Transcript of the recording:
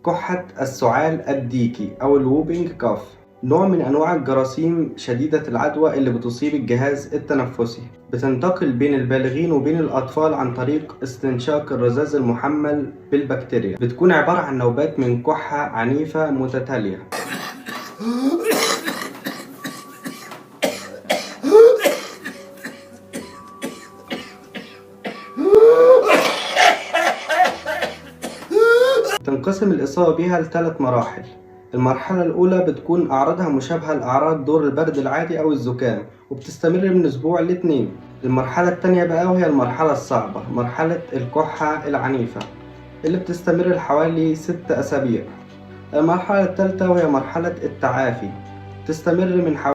كحة السعال الديكي أو الووبينج كاف، نوع من أنواع الجراثيم شديدة العدوى اللي بتصيب الجهاز التنفسي. بتنتقل بين البالغين وبين الأطفال عن طريق استنشاق الرذاذ المحمل بالبكتيريا. بتكون عبارة عن نوبات من كحة عنيفة متتالية. تنقسم الإصابة بها ل3 مراحل. المرحلة الأولى بتكون أعراضها مشابهة لأعراض دور البرد العادي أو الزكام، وبتستمر من أسبوع ل2. المرحلة التانية بقى وهي المرحلة الصعبة، مرحلة الكحة العنيفة اللي بتستمر لحوالي 6 أسابيع. المرحلة الثالثة وهي مرحلة التعافي، تستمر من حوالي